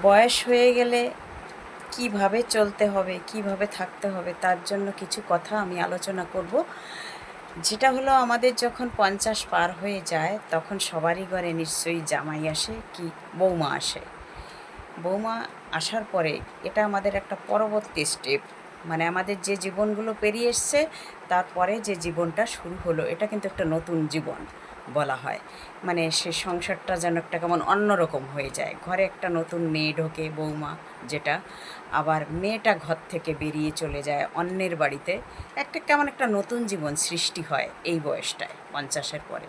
বয়স হয়ে গেলে কিভাবে চলতে হবে, কিভাবে থাকতে হবে, তার জন্য কিছু কথা আমি আলোচনা করব। যেটা হলো, আমাদের যখন 50 পার হয়ে যায় তখন সবারই ঘরে নিশ্চয়ই জামাই আসে, কি বৌমা আসে। বৌমা আসার পরে এটা আমাদের একটা পরবর্তী স্টেপ, মানে আমাদের যে জীবনগুলো পেরিয়ে এসছে তারপরে যে জীবনটা শুরু হলো, এটা কিন্তু একটা নতুন জীবন বলা হয়। মানে সে সংসারটা যেন একটা কেমন অন্যরকম হয়ে যায়। ঘরে একটা নতুন মেয়ে ঢোকে, বৌমা যেটা, আবার মেয়েটা ঘর থেকে বেরিয়ে চলে যায় অন্যের বাড়িতে। একটা কেমন একটা নতুন জীবন সৃষ্টি হয় এই বয়সটায়, 50-এর পরে।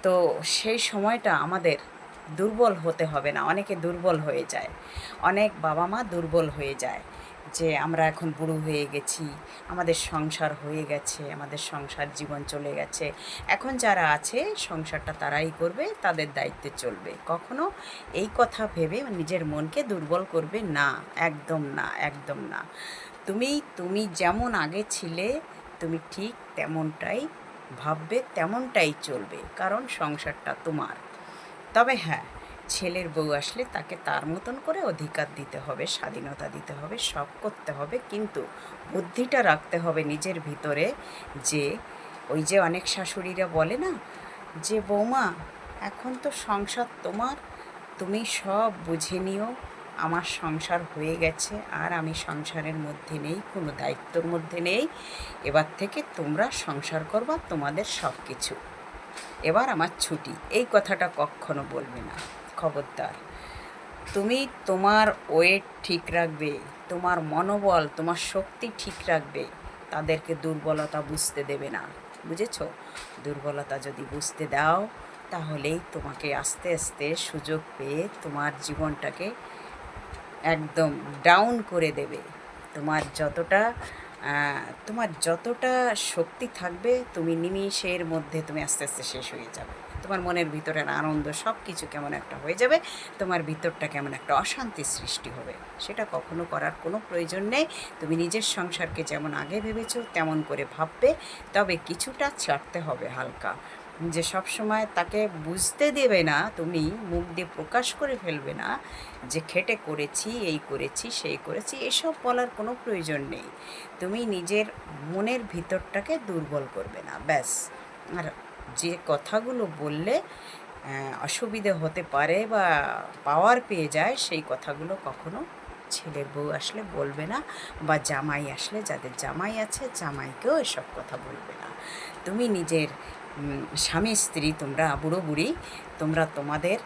তো সেই সময়টা আমাদের দুর্বল হতে হবে না। অনেকে দুর্বল হয়ে যায়, অনেক বাবা মা দুর্বল হয়ে যায় যে আমরা এখন বুড়ো হয়ে গেছি, আমাদের সংসার হয়ে গেছে, আমাদের সংসার জীবন চলে গেছে, এখন যারা আছে সংসারটা তারাই করবে, তাদের দায়িত্বে চলবে। কখনো এই কথা ভেবে নিজের মনকে দুর্বল করবে না, একদম না, একদম না। তুমি তুমি যেমন আগে ছিলে, তুমি ঠিক তেমনটাই ভাববে, তেমনটাই চলবে, কারণ সংসারটা তোমার। তবে হ্যাঁ, ছেলের বউ আসলে তাকে তার মতন করে অধিকার দিতে হবে, স্বাধীনতা দিতে হবে, সব করতে হবে, কিন্তু বুদ্ধিটা রাখতে হবে নিজের ভিতরে। যে ওই যে অনেক শাশুড়িরা বলে না, যে বৌমা এখন তো সংসার তোমার, তুমি সব বুঝে নিও, আমার সংসার হয়ে গেছে, আর আমি সংসারের মধ্যে নেই, কোনো দায়িত্বর মধ্যে নেই, এবার থেকে তোমরা সংসার করবা, তোমাদের সব কিছু, এবার আমার ছুটি। এই কথাটা কখনো বলবে না, খবরদার। তুমি তোমার ওয়েট ঠিক রাখবে, তোমার মনোবল, তোমার শক্তি ঠিক রাখবে, তাদেরকে দুর্বলতা বুঝতে দেবে না, বুঝেছো? দুর্বলতা যদি বুঝতে দাও, তাহলেই তোমাকে আস্তে আস্তে সুযোগ পেয়ে তোমার জীবনটাকে একদম ডাউন করে দেবে। তোমার যতটা তোমার যতটা শক্তি থাকবে, তুমি নিমিষের মধ্যে তুমি আস্তে আস্তে শেষ হয়ে যাবে। তোমার মনের ভিতরের আনন্দ সব কিছু কেমন একটা হয়ে যাবে, তোমার ভিতরটা কেমন একটা অশান্তির সৃষ্টি হবে। সেটা কখনো করার কোনো প্রয়োজন নেই। তুমি নিজের সংসারকে যেমন আগে ভেবেছো তেমন করে ভাববে, তবে কিছুটা ছাড়তে হবে হালকা। যে সব সময় তাকে বুঝতে দেবে না, তুমি মুখ দিয়ে প্রকাশ করে ফেলবে না যে খেটে করেছি, এই করেছি, সেই করেছি, এসব বলার কোনো প্রয়োজন নেই। তুমি নিজের মনের ভিতরটাকে দুর্বল করবে না, ব্যাস। আর যে কথাগুলো বললে অসুবিধে হতে পারে বা পাওয়ার পেয়ে যায়, সেই কথাগুলো কখনো ছেলের বউ আসলে বলবে না, বা জামাই আসলে, যাদের জামাই আছে জামাইকেও এসব কথা বলবে না। তুমি নিজের স্বামী স্ত্রী, তোমরা বুড়ো বুড়ি, তোমরা তোমাদের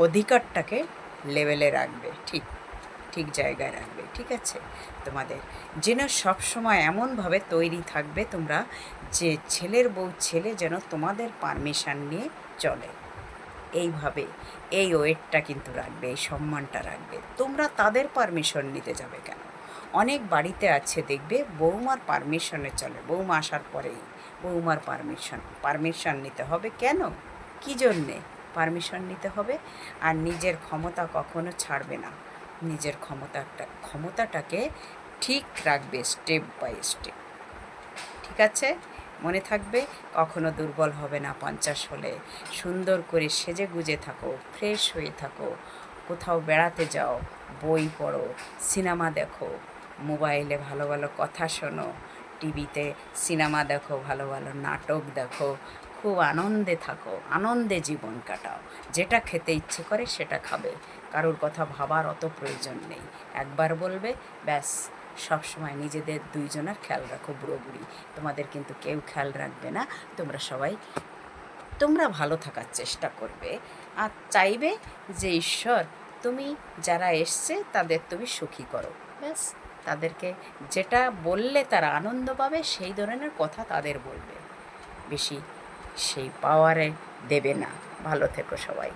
অধিকারটাকে লেভেলে রাখবে, ঠিক ঠিক জায়গায় রাখবে, ঠিক আছে? তোমাদের যেন সবসময় এমনভাবে তৈরি থাকবে তোমরা, যে ছেলের বউ ছেলে যেন তোমাদের পারমিশন নিয়ে চলে, এইভাবে। এই ওয়েটটা কিন্তু রাখবে, এই সম্মানটা রাখবে। তোমরা তাদের পারমিশন নিতে যাবে কেন? অনেক বাড়িতে আছে দেখবে, বৌমার পারমিশনে চলে, বৌমা আসার পরেই বৌমার পারমিশন নিতে হবে। কেন, কী জন্যে পারমিশন নিতে হবে? আর নিজের ক্ষমতা কখনো ছাড়বে না, নিজের ক্ষমতাটাকে ঠিক রাখবে, স্টেপ বাই স্টেপ, ঠিক আছে? মনে থাকবে, কখনো দুর্বল হবে না। 50 হলে সুন্দর করে সেজে গুজে থাকো, ফ্রেশ হয়ে থাকো, কোথাও বেড়াতে যাও, বই পড়ো, সিনেমা দেখো, মোবাইলে ভালো ভালো কথা শোনো, টিভিতে সিনেমা দেখো, ভালো ভালো নাটক দেখো, খুব আনন্দে থাকো, আনন্দে জীবন কাটাও। যেটা খেতে ইচ্ছে করে সেটা খাবে, কারোর কথা ভাবার অত প্রয়োজন নেই। একবার বলবে, ব্যাস। সব সময় নিজেদের দুইজনের খেয়াল রাখো, বুড়ো বুড়ি, তোমাদের কিন্তু কেউ খেয়াল রাখবে না। তোমরা সবাই তোমরা ভালো থাকার চেষ্টা করবে, আর চাইবে যে ঈশ্বর তুমি যারা এসছে তাদের তুমি সুখী করো, ব্যাস। তাদেরকে যেটা বললে তারা আনন্দ পাবে, সেই ধরনের কথা তাদের বলবে, বেশি সেই পাওয়ারে দেবে না। ভালো থেকো সবাই।